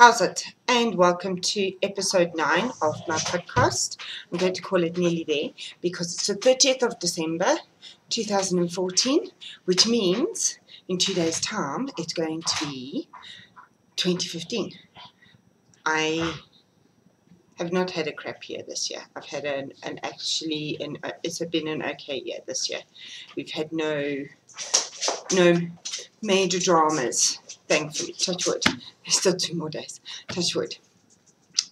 How's it? And welcome to episode 9 of my podcast. I'm going to call it Nearly There because it's the 30th of December 2014, which means in 2 days' time it's going to be 2015. I have not had a crap year this year. I've had it's been an okay year this year. We've had no major dramas, thankfully. Touch wood. There's still 2 more days. Touch wood.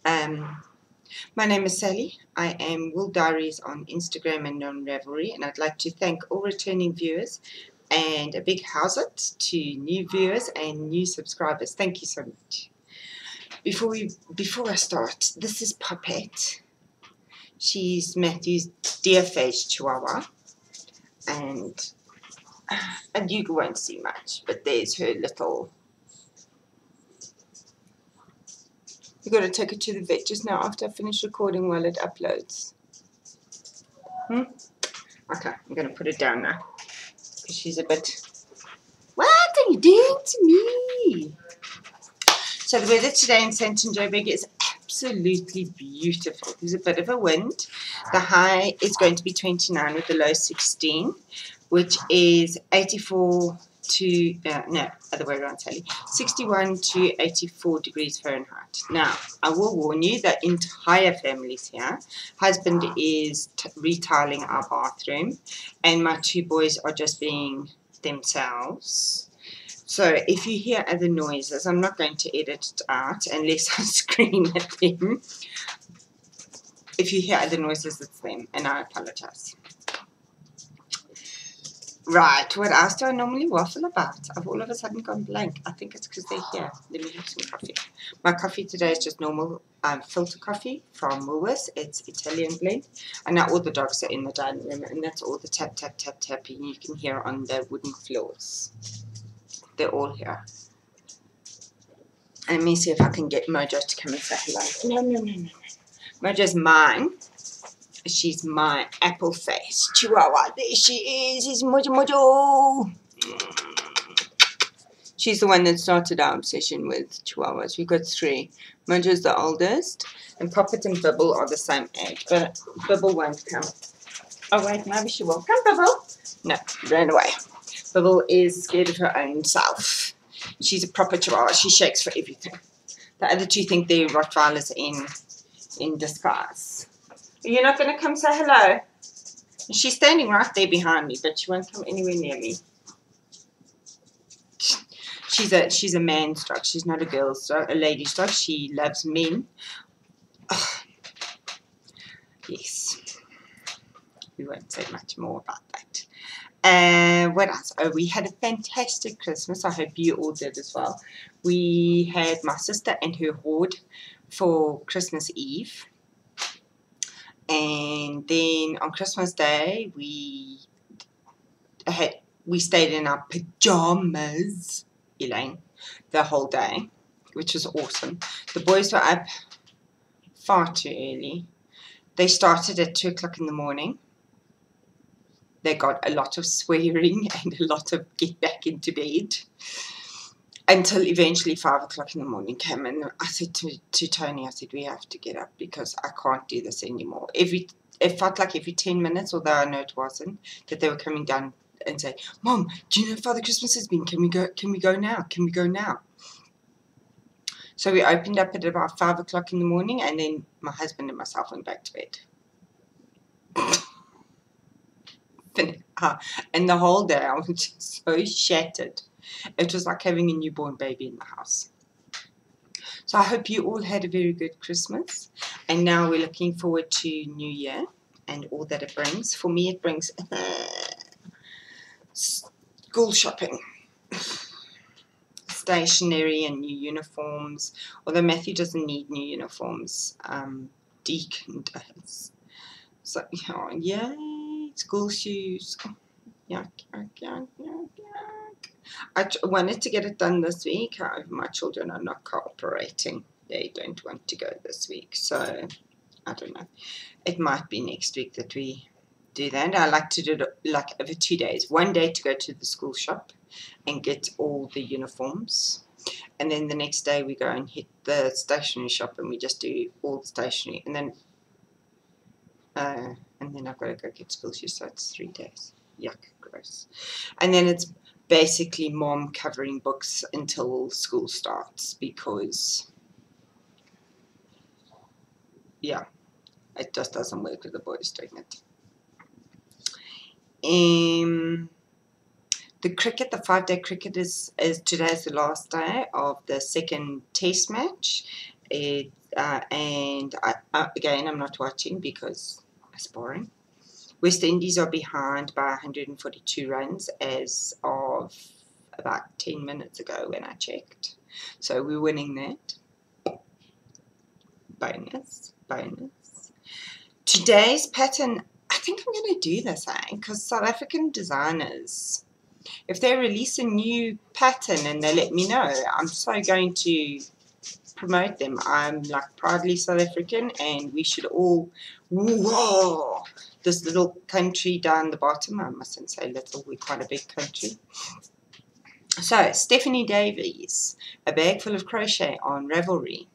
My name is Sally. I am Wool Diaries on Instagram and on Ravelry, and I'd like to thank all returning viewers and a big how's it to new viewers and new subscribers. Thank you so much. Before I start, this is Puppet. She's Matthew's deer-faced chihuahua, and you won't see much, but there's her little. You've got to take it to the vet just now after I finish recording while it uploads. Okay, I'm going to put it down now because she's a bit. What are you doing to me? So the weather today in St. Joburg is absolutely beautiful. There's a bit of a wind. The high is going to be 29 with the low 16, which is 61 to 84 degrees Fahrenheit. Now, I will warn you that entire families here. Husband is retiling our bathroom, and my 2 boys are just being themselves. So if you hear other noises, I'm not going to edit it out unless I scream at them. If you hear other noises, it's them, and I apologize. Right, what else do I normally waffle about? I've all of a sudden gone blank. I think it's because they're here. Let me have some coffee. My coffee today is just normal filter coffee from Woolworths. It's Italian blend. And now all the dogs are in the dining room, and that's all the tap, tap, tap, tapping you can hear on the wooden floors. They're all here. And let me see if I can get Mojo to come and say hello. No. Mojo's mine. She's my apple-faced chihuahua. There she is. It's Mojo. She's the one that started our obsession with chihuahuas. We've got 3. Mojo's the oldest, and Poppet and Bibble are the same age, but Bibble won't come. Oh, wait, maybe she will. Come, Bibble. No, ran away. Bibble is scared of her own self. She's a proper chihuahua. She shakes for everything. The other 2 think they're Rottweilers in disguise. You're not going to come say hello? She's standing right there behind me, but she won't come anywhere near me. She's a man's dog. She's not a girl's dog, a lady's dog. She loves men. Oh, yes. We won't say much more about that. What else? Oh, we had a fantastic Christmas. I hope you all did as well. We had my sister and her horde for Christmas Eve. And then on Christmas Day, we stayed in our pajamas, Elaine, the whole day, which was awesome. The boys were up far too early. They started at 2 o'clock in the morning. They got a lot of swearing and a lot of get back into bed until eventually 5 o'clock in the morning came. And I said to Tony, I said, we have to get up because I can't do this anymore. It felt like every 10 minutes, although I know it wasn't, that they were coming down and say, Mom, do you know Father Christmas has been? Can we go now? Can we go now? So we opened up at about 5 o'clock in the morning, and then my husband and myself went back to bed. And the whole day I was just so shattered. It was like having a newborn baby in the house. So I hope you all had a very good Christmas. And now we're looking forward to New Year and all that it brings. For me, it brings school shopping, stationery and new uniforms. Although Matthew doesn't need new uniforms. Deacon does. So, oh, yay, school shoes. Oh, yuck. I wanted to get it done this week. However, my children are not cooperating. They don't want to go this week. So, I don't know. It might be next week that we do that. I like to do it like over 2 days. 1 day to go to the school shop and get all the uniforms. and then the next day we go and hit the stationery shop and we just do all the stationery, and then I've got to go get school shoes, so it's 3 days. Yuck, gross. And then it's basically mom covering books until school starts, because yeah, it just doesn't work with the boys doing it. The cricket, the 5-day cricket is today's the last day of the second test match. And again, I'm not watching because it's boring. West Indies are behind by 142 runs as of about 10 minutes ago when I checked. So we're winning that. Bonus. Today's pattern, I think I'm going to do this, because South African designers, if they release a new pattern and they let me know, I'm so going to promote them. I'm like proudly South African, and we should all, whoa, this little country down the bottom, I mustn't say little, we're quite a big country. So Stephanie Davies, A Bag Full of Crochet on Ravelry,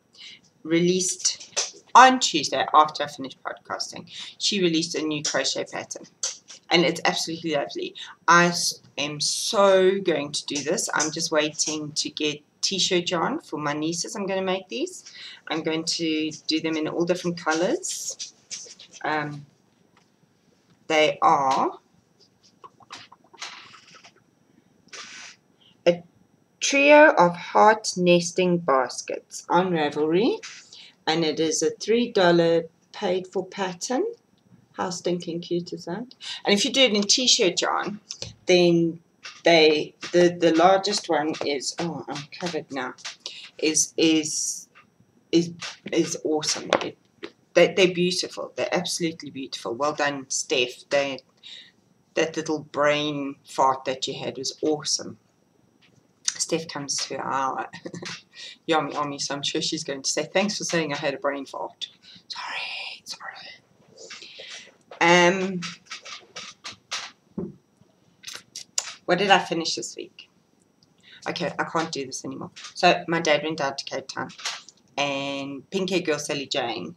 released on Tuesday after I finished podcasting. She released a new crochet pattern, and it's absolutely lovely. I am so going to do this. I'm just waiting to get t-shirt yarn for my nieces. I'm going to make these. I'm going to do them in all different colors. They are a trio of heart nesting baskets on Ravelry, and it is a $3 paid for pattern. How stinking cute is that? And if you do it in t-shirt yarn, then the largest one is, oh, I'm covered now, is awesome. They're beautiful. They're absolutely beautiful. Well done, Steph. That little brain fart that you had was awesome. Steph comes to our Yummy Army, so I'm sure she's going to say, thanks for saying I had a brain fart. Sorry. What did I finish this week? Okay, I can't do this anymore. So my dad went out to Cape Town, and pink hair girl Sally Jane,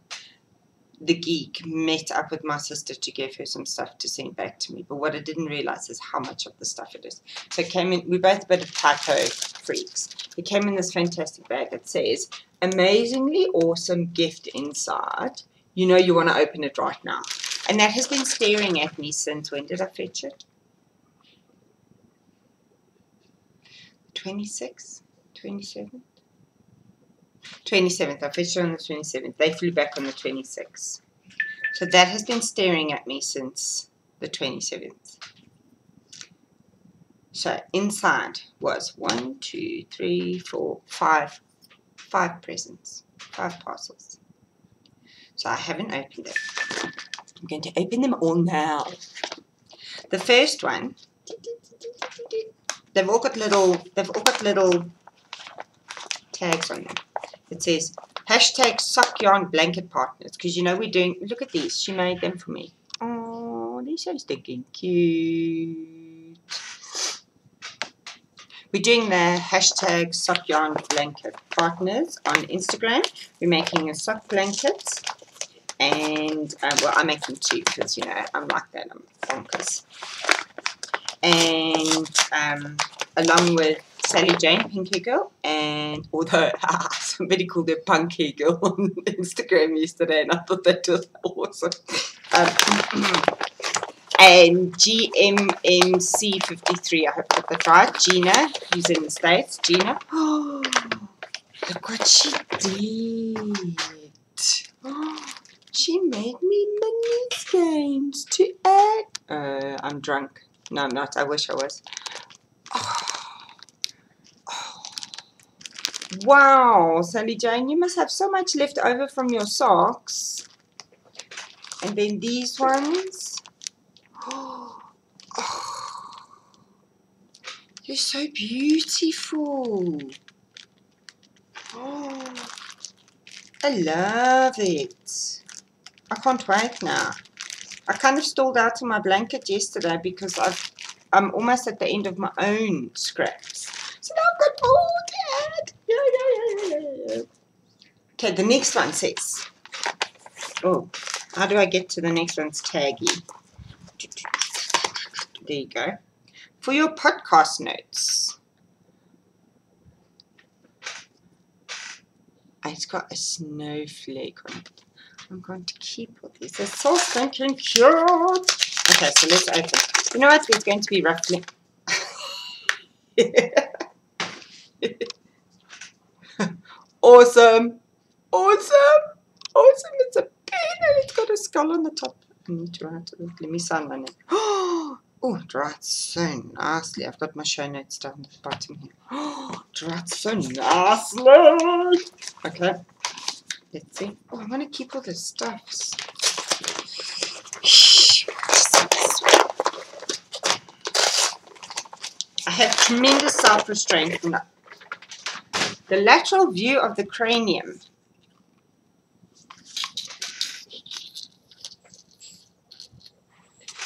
the geek, met up with my sister to give her some stuff to send back to me. But what I didn't realize is how much of the stuff it is. So it came in, we're both a bit of taco freaks. It came in this fantastic bag. It says, amazingly awesome gift inside. You know you want to open it right now. And that has been staring at me since, when did I fetch it? 26th? 27th? 27th. I fetched it on the 27th. They flew back on the 26th. So that has been staring at me since the 27th. So inside was 1, 2, 3, 4, 5 presents. 5 parcels. So I haven't opened it. I'm going to open them all now. The first one, they've all got little tags on them. It says hashtag sock yarn blanket partners, because you know we're doing, look at these, she made them for me. Oh, they're so stinking cute. We're doing the hashtag sock yarn blanket partners on Instagram. We're making a sock blanket. And, well, I'm making 2 because, you know, I'm like that. I'm bonkers. And along with Sally Jane, Pink Hair Girl, and although somebody called her Punk Hair Girl on Instagram yesterday, and I thought that was awesome. And GMMC53, I hope I got that right. Gina, who's in the States. Gina. Oh, look what she did. Oh. She made me mini skeins to add. I'm drunk. No, I'm not. I wish I was. Oh. Oh. Wow, Sally Jane, you must have so much left over from your socks. And then these ones. Oh. Oh. You're so beautiful. Oh. I love it. I can't wait now. I kind of stalled out on my blanket yesterday because I'm almost at the end of my own scraps. So now I've got all that. Okay, the next one says, oh, how do I get to the next one's taggy? There you go. For your podcast notes, it's got a snowflake on it. I'm going to keep all these. They're so stinking cute. Okay, so let's open. You know what? It's going to be roughly. Awesome. Awesome. Awesome. It's a pen and it's got a skull on the top. I need to write it. Let me sign my name. Oh, it writes so nicely. I've got my show notes down at the bottom here. Oh, it writes so nicely. Okay. Let's see. Oh, I want to keep all the stuffs. I have tremendous self-restraint. The lateral view of the cranium.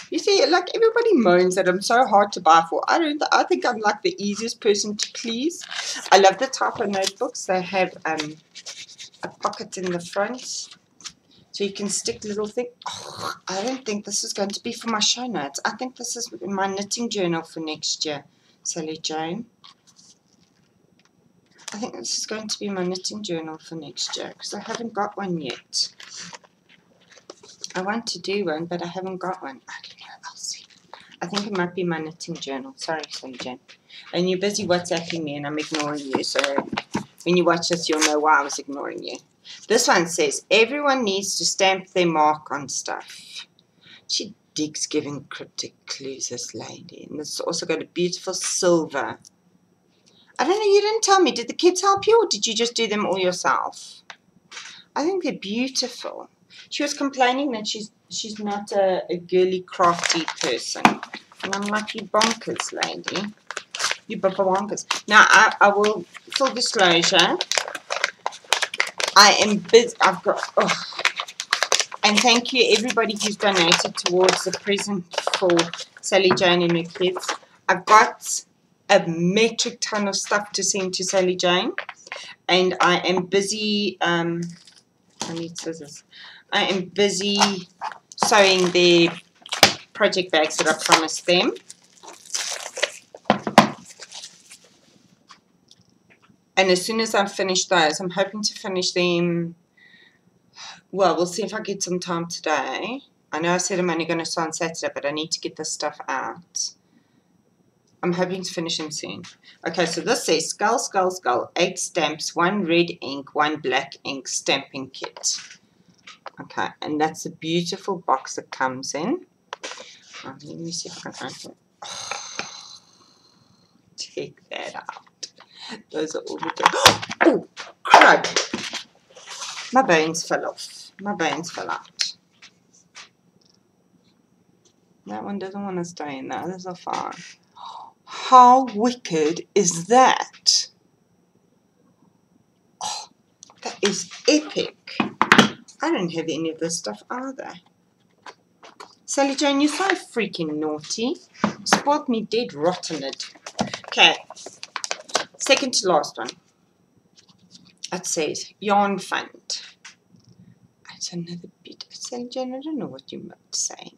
You see, like everybody moans that I'm so hard to buy for. I think I'm like the easiest person to please. I love the type of notebooks. They have a pocket in the front, so you can stick little things. Oh, I don't think this is going to be for my show notes. I think this is my knitting journal for next year, Sally Jane. I think this is going to be my knitting journal for next year because I haven't got one yet. I want to do one, but I haven't got one. I don't know. I'll see. I think it might be my knitting journal. Sorry, Sally Jane. And you're busy WhatsApping me and I'm ignoring you. So when you watch this, you'll know why I was ignoring you. This one says, everyone needs to stamp their mark on stuff. She digs giving cryptic clues, this lady. And it's also got a beautiful silver. I don't know, you didn't tell me. Did the kids help you or did you just do them all yourself? I think they're beautiful. She was complaining that she's not a girly, crafty person. And I'm like, you bonkers, lady. You bonkers. Now, I will, full disclosure, I am busy. I've got, and thank you everybody who's donated towards the present for Sally Jane and her kids. I've got a metric ton of stuff to send to Sally Jane, and I am busy. I need scissors. I am busy sewing the project bags that I promised them. And as soon as I finish those, I'm hoping to finish them. Well, we'll see if I get some time today. I know I said I'm only going to start on Saturday, but I need to get this stuff out. I'm hoping to finish them soon. Okay, so this says skull, skull, skull, 8 stamps, 1 red ink, 1 black ink stamping kit. Okay, and that's a beautiful box that comes in. Let me see if I can open it. Oh, check that out. Those are all the... Oh, crud. My bones fell off. My bones fell out. That one doesn't want to stay in there. Those are fine. How wicked is that? Oh, that is epic. I don't have any of this stuff either. Sally Jane, you're so freaking naughty. Spoiled me dead rotten it. Okay. Second to last one. It says Yarn Fund. It's another bit. Sally Jane, I don't know what you might say.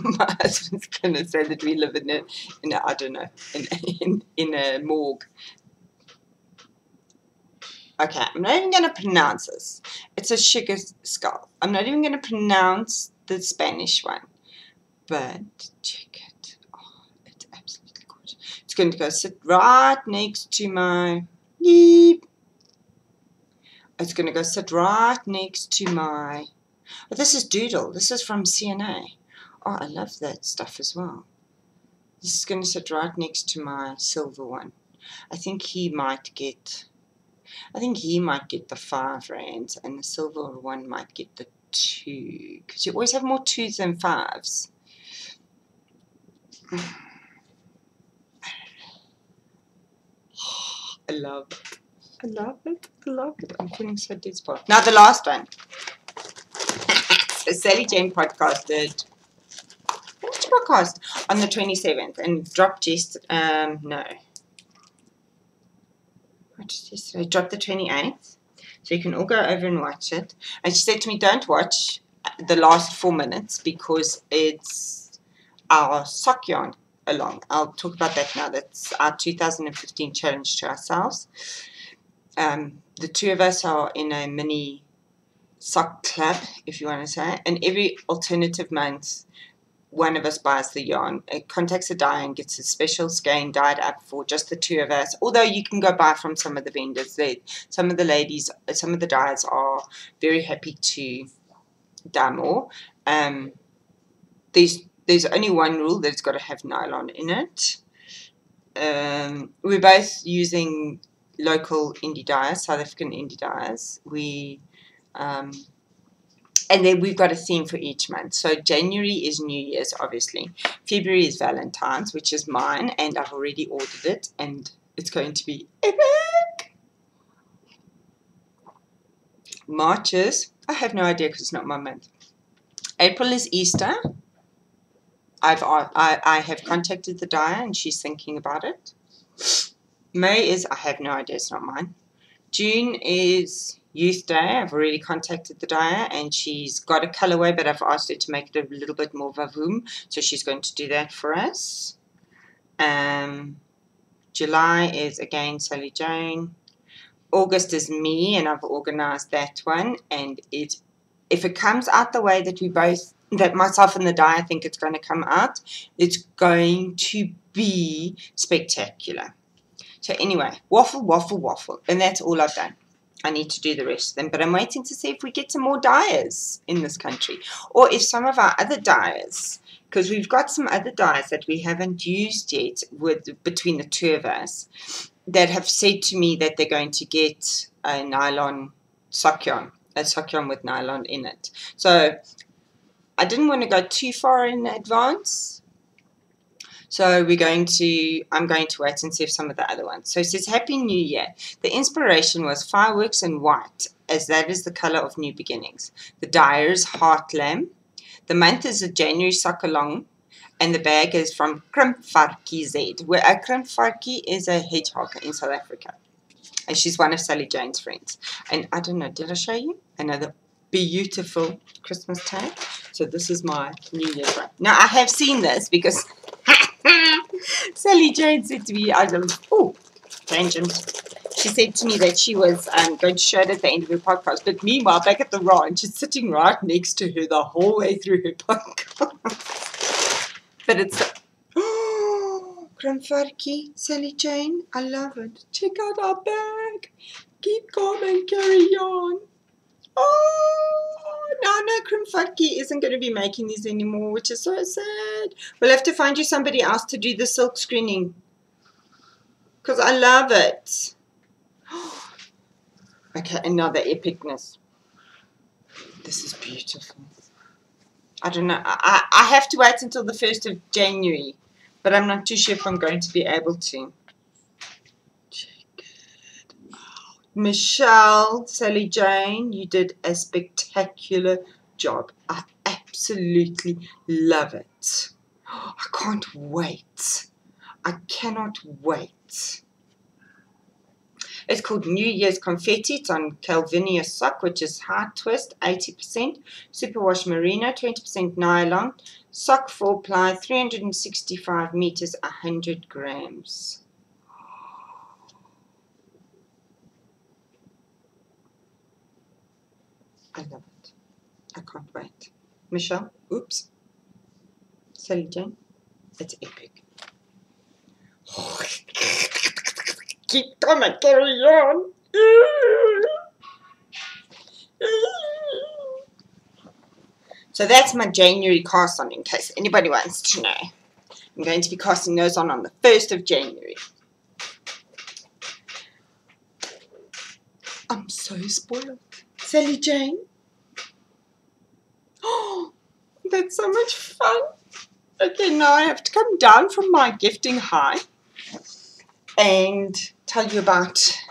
My husband's gonna say that we live in a I don't know, in a morgue. Okay, I'm not even gonna pronounce this. It's a sugar skull. I'm not even gonna pronounce the Spanish one. But check it. Oh, it's absolutely gorgeous. It's going to go sit right next to my yeep. It's going to go sit right next to my... Oh, this is Doodle. This is from CNA. Oh, I love that stuff as well. This is going to sit right next to my silver one. I think he might get the 5 rands and the silver one might get the 2. Because you always have more 2s than 5s. I love it. I love it. I love it. I'm feeling so desperate. Now the last one. So Sally Jane podcasted. Which podcast? On the 27th and dropped just no. What did she say? Dropped the 28th. So you can all go over and watch it. And she said to me, don't watch the last 4 minutes because it's our sock yarn along. I'll talk about that now. That's our 2015 challenge to ourselves. The two of us are in a mini sock club, if you want to say, and every alternative month, one of us buys the yarn. It contacts a dye and gets a special skein dyed up for just the two of us. Although you can go buy from some of the vendors. Some of the ladies, some of the dyers are very happy to dye more. There's only one rule, that it's got to have nylon in it. We're both using local indie dyers, South African indie dyers. And then we've got a theme for each month. So January is New Year's, obviously. February is Valentine's, which is mine, and I've already ordered it, and it's going to be epic. March is, I have no idea because it's not my month. April is Easter. I have contacted the dyer, and she's thinking about it. May is, I have no idea, it's not mine. June is Youth Day. I've already contacted the dyer and she's got a colorway, but I've asked her to make it a little bit more vavoom, so she's going to do that for us. July is again Sally Jane. August is me, and I've organized that one, and if it comes out the way that myself and the dyer think it's going to come out, it's going to be spectacular. So anyway, waffle, waffle, waffle, and that's all I've done. I need to do the rest of them, but I'm waiting to see if we get some more dyers in this country, or if some of our other dyers, because we've got some other dyers that we haven't used yet between the two of us, that have said to me that they're going to get a nylon sock yarn, a sock yarn with nylon in it. So I didn't want to go too far in advance. So I'm going to wait and see if some of the other ones. So it says, Happy New Year. The inspiration was fireworks and white, as that is the color of new beginnings. The dyer is Heart Lamb. The month is a January sock along, and the bag is from Krimpvarkie Z, where a Krimpvarkie is a hedgehog in South Africa. And she's one of Sally Jane's friends. And I don't know, did I show you? Another beautiful Christmas tag. So this is my New Year's one. Now I have seen this because Sally Jane said to me, tangent. She said to me that she was going to show it at the end of her podcast, but meanwhile, back at the ranch, it's sitting right next to her the whole way through her podcast. But it's Krimpvarkie, Sally Jane, I love it. Check out our bag. Keep calm and carry on. Oh, no, Krimpvarkie isn't going to be making these anymore, which is so sad. We'll have to find you somebody else to do the silk screening, because I love it. Okay, another epicness. This is beautiful. I don't know. I have to wait until the 1st of January, but I'm not too sure if I'm going to be able to. Michelle, Sally Jane, you did a spectacular job. I absolutely love it. I can't wait. I cannot wait. It's called New Year's Confetti. It's on Calvinia sock, which is high twist, 80%. Superwash merino, 20% nylon. Sock 4-ply, 365 meters, 100 grams. I love it. I can't wait. Michelle, oops. Sally Jane, it's epic. Keep coming, carry on. So that's my January cast on, in case anybody wants to know. I'm going to be casting those on the 1st of January. I'm so spoiled. Sally Jane. Oh, that's so much fun. Okay, now I have to come down from my gifting high and tell you about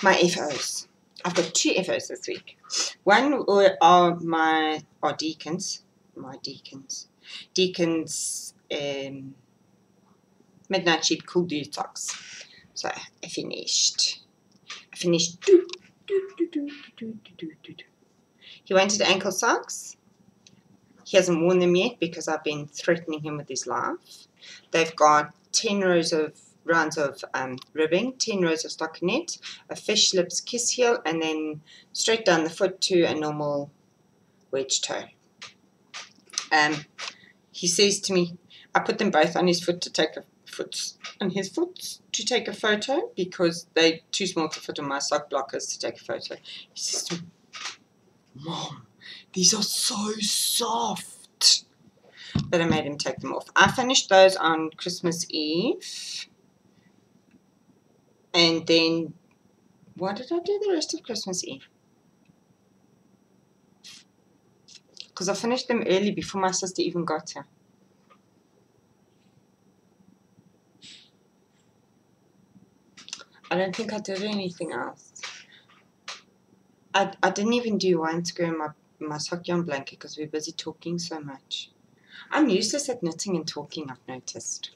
my FOs. I've got 2 FOs this week. One are deacons. Deacons Midnight Sheep Cool Dude socks. So I finished. He wanted ankle socks. He hasn't worn them yet because I've been threatening him with his life. They've got 10 rounds of ribbing, 10 rows of stockinette, a fish lips kiss heel, and then straight down the foot to a normal wedge toe. He says to me, I put them both on his foot to take a photo because they're too small to fit on my sock blockers to take a photo. He says to me, Mom, these are so soft. But I made him take them off. I finished those on Christmas Eve. And then, what did I do the rest of Christmas Eve? Because I finished them early before my sister even got here. I don't think I did anything else. I didn't even do one to go in my sock yarn blanket because we're busy talking so much. I'm useless at knitting and talking, I've noticed.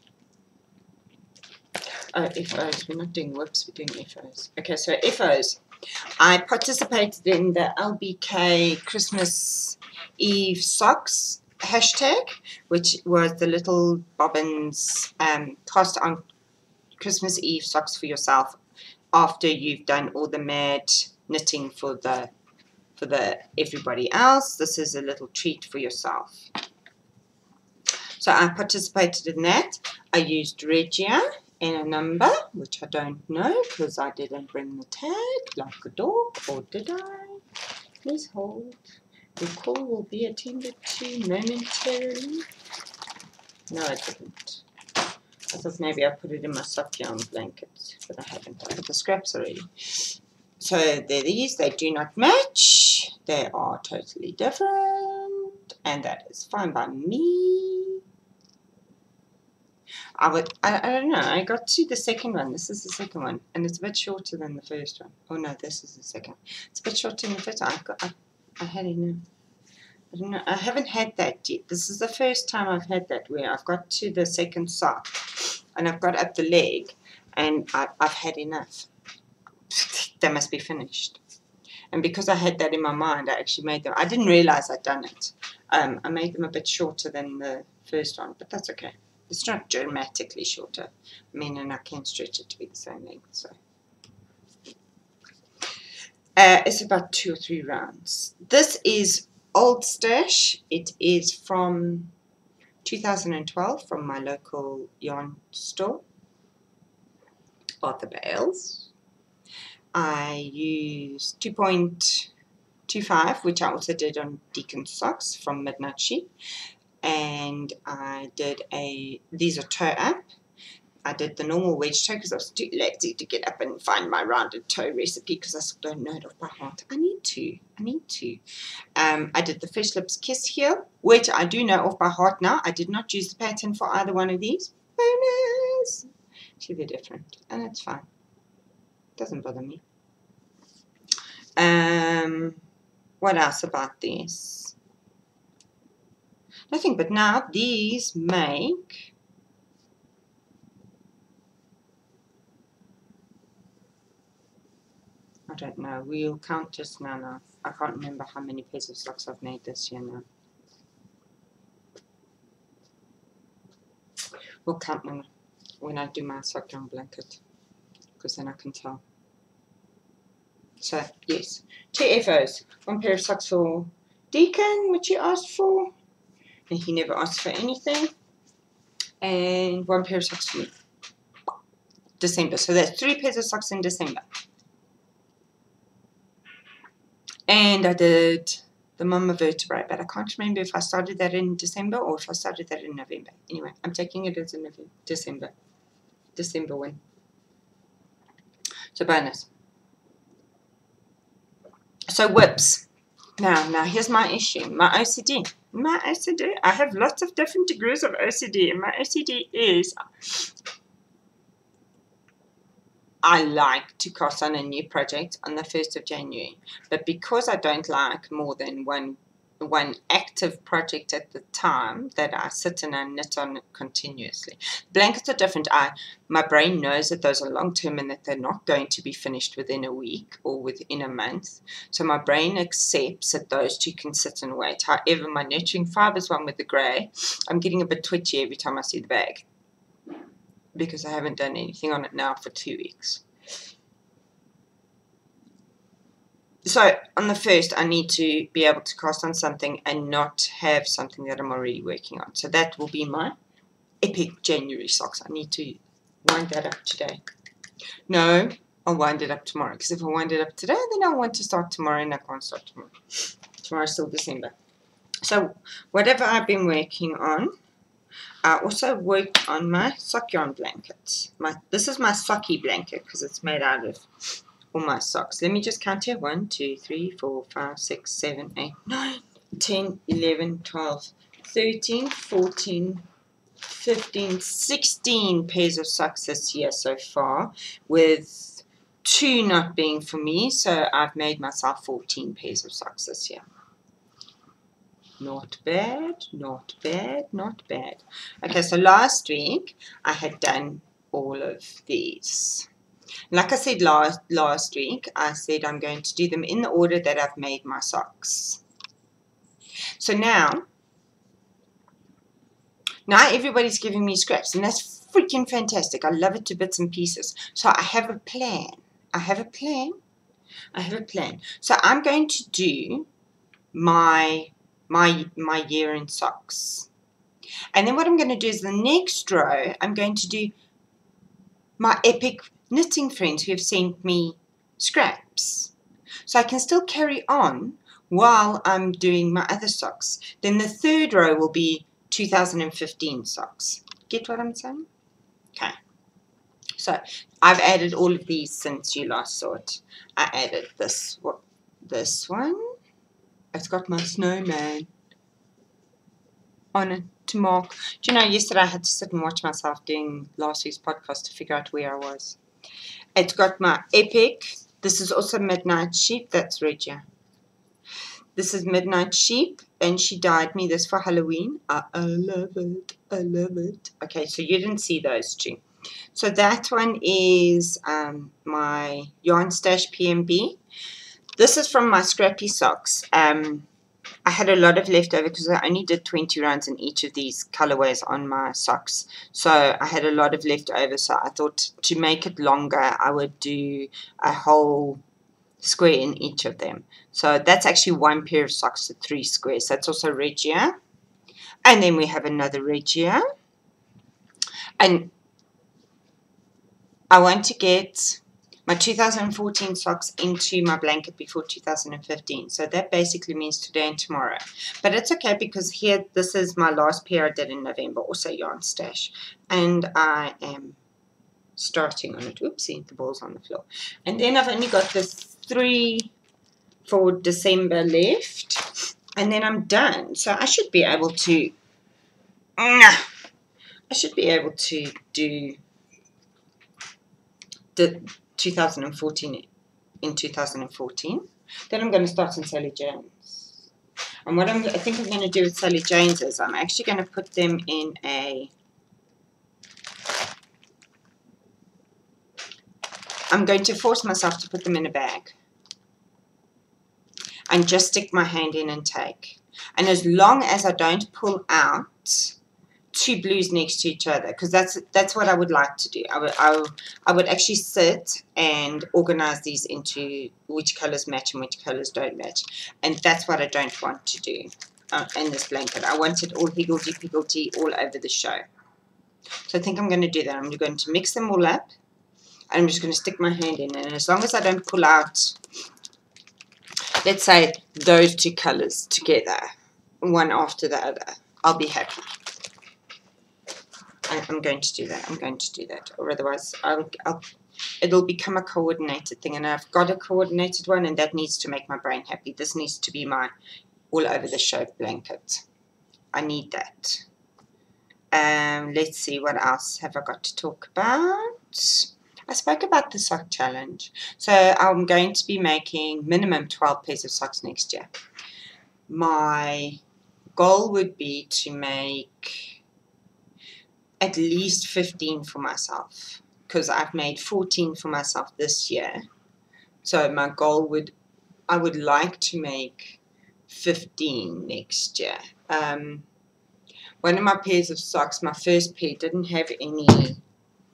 Oh, FOs. We're not doing whips, we're doing FOs. Okay, so FOs. I participated in the LBK Christmas Eve socks hashtag, which was the little bobbins cast on Christmas Eve socks for yourself after you've done all the mad knitting for the everybody else. This is a little treat for yourself. So I participated in that. I used Regia and a number, which I don't know because I didn't bring the tag like a dog, or did I? Please hold. The call will be attended to momentarily. No, I didn't. I thought maybe I put it in my sock yarn blanket, but I haven't. I put the scraps already. So they're these. They do not match. They are totally different, and that is fine by me. I don't know. I got to the second one. This is the second one, and it's a bit shorter than the first one. Oh no, this is the second. It's a bit shorter than the first one. I had enough. I don't know. I haven't had that yet. This is the first time I've had that where I've got to the second sock, and I've got up the leg, and I've had enough. They must be finished. And because I had that in my mind, I actually made them. I didn't realize I'd done it. I made them a bit shorter than the first one, but that's okay. It's not dramatically shorter. I mean, and I can stretch it to be the same length. So it's about 2 or 3 rounds. This is Old Stash. It is from 2012 from my local yarn store, Arthur Bales. I used 2.25, which I also did on Deacon socks from Midnight Sheep. And I did these are toe up. I did the normal wedge toe because I was too lazy to get up and find my rounded toe recipe because I still don't know it off by heart. I need to. I did the fish lips kiss heel, which I do know off by heart now. I did not use the pattern for either one of these. Bonus! See, they're different, and it's fine. Doesn't bother me. What else about these? Nothing, but now these make I don't know, we'll count just now. I can't remember how many pairs of socks I've made this year now. We'll count when I do my sock yarn blanket, because then I can tell. So yes, 2 FOs, 1 pair of socks for Deacon, which he asked for, and he never asked for anything, and 1 pair of socks for me. December. So that's 3 pairs of socks in December. And I did the Mama Vertebrae, but I can't remember if I started that in December or if I started that in November. Anyway, I'm taking it as a December one. So bonus. So whips. Now here's my issue. My OCD. I have lots of different degrees of OCD, and my OCD is I like to cast on a new project on the 1st of January. But because I don't like more than one active project at the time that I sit and knit on continuously. Blankets are different. My brain knows that those are long term and that they're not going to be finished within a week or within a month. So my brain accepts that those two can sit and wait. However, my Nurturing Fibers one with the grey, I'm getting a bit twitchy every time I see the bag because I haven't done anything on it now for 2 weeks. So on the 1st, I need to be able to cast on something and not have something that I'm already working on. So that will be my epic January socks. I need to wind that up today. No, I'll wind it up tomorrow. Because if I wind it up today, then I want to start tomorrow and I can't start tomorrow. Tomorrow's still December. So whatever I've been working on, I also worked on my sock yarn blanket. This is my socky blanket because it's made out of all my socks. Let me just count here. 1, 2, 3, 4, 5, 6, 7, 8, 9, 10, 11, 12, 13, 14, 15, 16 pairs of socks this year so far, with 2 not being for me. So I've made myself 14 pairs of socks this year. Not bad, not bad, not bad. Okay, so last week I had done all of these. Like I said last week, I said I'm going to do them in the order that I've made my socks. So now everybody's giving me scraps, and that's freaking fantastic. I love it to bits and pieces. So I have a plan. I have a plan. So I'm going to do my year in socks. And then what I'm going to do is the next row, I'm going to do my epic knitting friends who have sent me scraps. So I can still carry on while I'm doing my other socks. Then the 3rd row will be 2015 socks. Get what I'm saying? Okay. So I've added all of these since you last saw it. I added this one. It's got my snowman on it to mark. Do you know, yesterday I had to sit and watch myself doing last week's podcast to figure out where I was. It's got my epic. This is also Midnight Sheep. That's Regia. This is Midnight Sheep, and she dyed me this for Halloween. I love it. I love it. Okay, so you didn't see those two. So that one is my Yarn Stash PMB. This is from my scrappy socks. I had a lot of leftover because I only did 20 rounds in each of these colorways on my socks. So I had a lot of leftover. So I thought to make it longer, I would do a whole square in each of them. So that's actually 1 pair of socks to 3 squares. That's also Regia. And then we have another Regia. And I want to get my 2014 socks into my blanket before 2015. So that basically means today and tomorrow. But it's okay because here, this is my last pair I did in November, also Yarn Stash. And I am starting on it. Oopsie, the ball's on the floor. And then I've only got the 3 for December left. And then I'm done. So I should be able to do the 2014 in 2014. Then I'm going to start in Sally Jane's. And what I think I'm going to do with Sally Jane's is I'm actually going to put them in a... I'm going to force myself to put them in a bag. And just stick my hand in and take. And as long as I don't pull out 2 blues next to each other, because that's what I would like to do. I would actually sit and organize these into which colors match and which colors don't match, and that's what I don't want to do in this blanket. I want it all higgledy-piggledy all over the show. So I think I'm going to do that. I'm going to mix them all up, and I'm just going to stick my hand in, and as long as I don't pull out, let's say, those 2 colors together, one after the other, I'll be happy. I'm going to do that. I'm going to do that. Or otherwise, it'll become a coordinated thing. And I've got a coordinated one, and that needs to make my brain happy. This needs to be my all over the show blanket. I need that. Let's see, what else have I got to talk about? I spoke about the sock challenge. So I'm going to be making minimum 12 pairs of socks next year. My goal would be to make at least 15 for myself, because I've made 14 for myself this year. So my goal I would like to make 15 next year. One of my pairs of socks, my first pair, didn't have any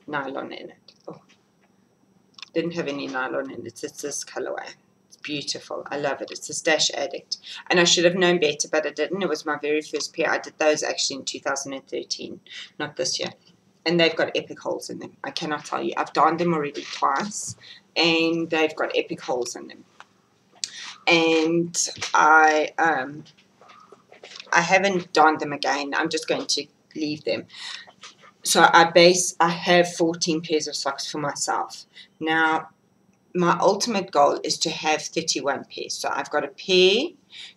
nylon in it. Oh, didn't have any nylon in it. It's this colorway. It's beautiful. I love it. It's a Stash Addict. And I should have known better, but I didn't. It was my very first pair. I did those actually in 2013, not this year. And they've got epic holes in them. I cannot tell you. I've darned them already twice, and they've got epic holes in them. And I haven't darned them again. I'm just going to leave them. So I have 14 pairs of socks for myself. Now, my ultimate goal is to have 31 pairs. So I've got a pair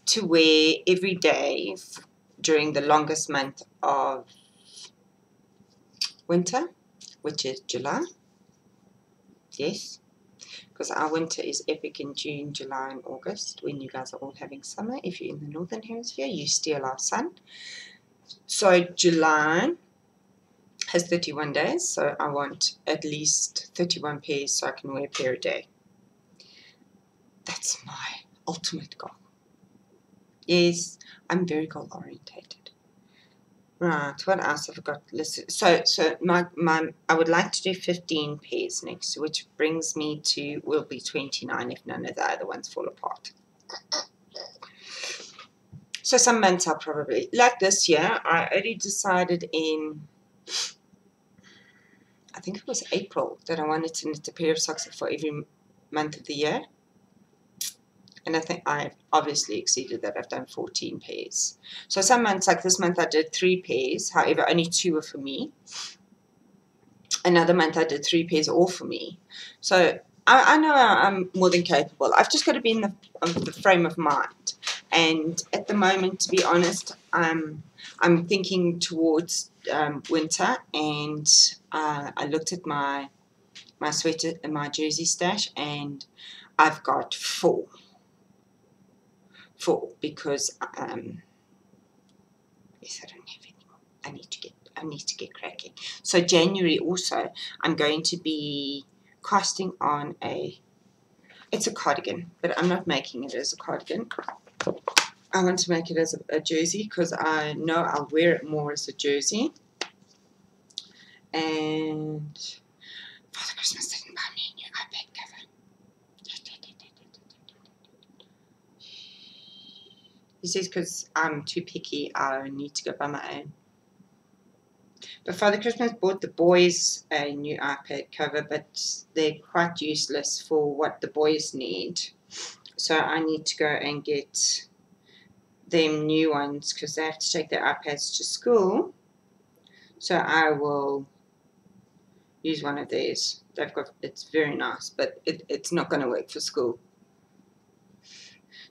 to wear every day during the longest month of winter, which is July. Yes, because our winter is epic in June, July, and August, when you guys are all having summer. If you're in the northern hemisphere, you steal our sun. So July has 31 days, so I want at least 31 pairs so I can wear a pair a day. That's my ultimate goal. Yes, I'm very goal orientated. Right, what else have I got listed? So I would like to do 15 pairs next, which brings me to, will be 29 if none of the other ones fall apart. So some months I'll probably, like this year, I only decided in, I think it was April, that I wanted to knit a pair of socks for every month of the year. And I think I've obviously exceeded that. I've done 14 pairs. So some months, like this month, I did 3 pairs. However, only 2 were for me. Another month, I did 3 pairs all for me. So I know I'm more than capable. I've just got to be in the frame of mind. And at the moment, to be honest, I'm thinking towards winter. And I looked at my sweater and my jersey stash, and I've got 4. Because yes, I don't have any more. I need to get cracking. So January also, I'm going to be casting on it's a cardigan, but I'm not making it as a cardigan. I want to make it as a jersey, because I know I'll wear it more as a jersey. And Father Christmas didn't buy me a new iPad cover. He says because I'm too picky, I need to go buy my own. But Father Christmas bought the boys a new iPad cover, but they're quite useless for what the boys need. So I need to go and get them new ones, because they have to take their iPads to school. So I will use one of theirs. It's very nice, but it's not going to work for school.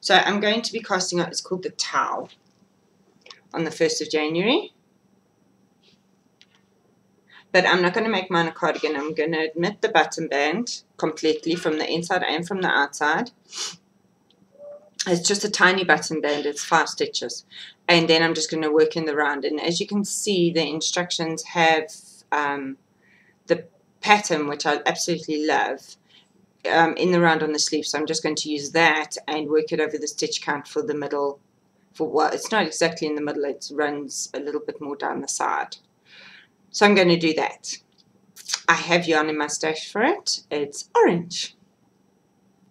So I'm going to be casting out, it's called the Towel, on the 1st of January. But I'm not going to make mine a cardigan. I'm going to knit the button band completely from the inside and from the outside. It's just a tiny button band. It's 5 stitches. And then I'm just going to work in the round. And as you can see, the instructions have the pattern, which I absolutely love, in the round on the sleeve. So I'm just going to use that and work it over the stitch count for the middle. Well, it's not exactly in the middle. It runs a little bit more down the side. So I'm going to do that. I have yarn in my stash for it. It's orange,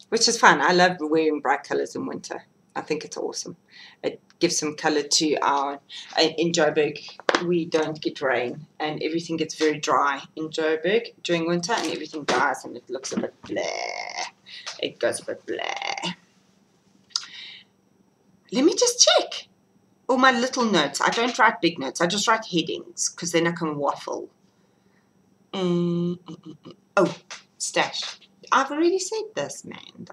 which is fun. I love wearing bright colors in winter. I think it's awesome. It gives some color to our, in Joburg, we don't get rain, and everything gets very dry in Joburg during winter, and everything dies and it looks a bit blah. It goes a bit blah. Let me just check. All my little notes. I don't write big notes. I just write headings, because then I can waffle. Oh, stash. I've already said this, man.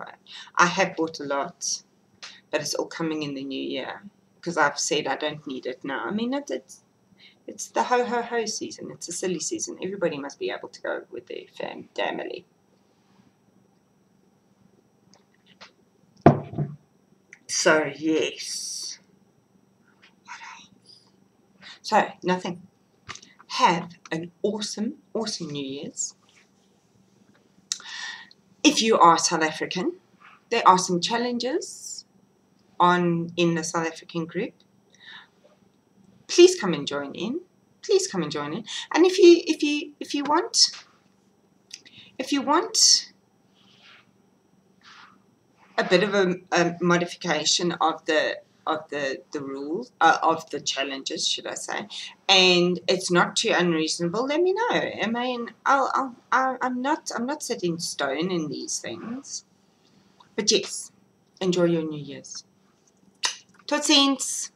I have bought a lot, but it's all coming in the new year, because I've said I don't need it now. I mean, It's the ho ho ho season. It's a silly season. Everybody must be able to go with their family. So yes. What else? So nothing. Have an awesome, awesome New Year's. If you are South African, there are some challenges in the South African group. Please come and join in. Please come and join in. And if you want a bit of a modification of the rules of the challenges, should I say, and it's not too unreasonable, let me know. I mean, I'm not set in stone in these things, but yes, enjoy your New Year's. Tot ziens.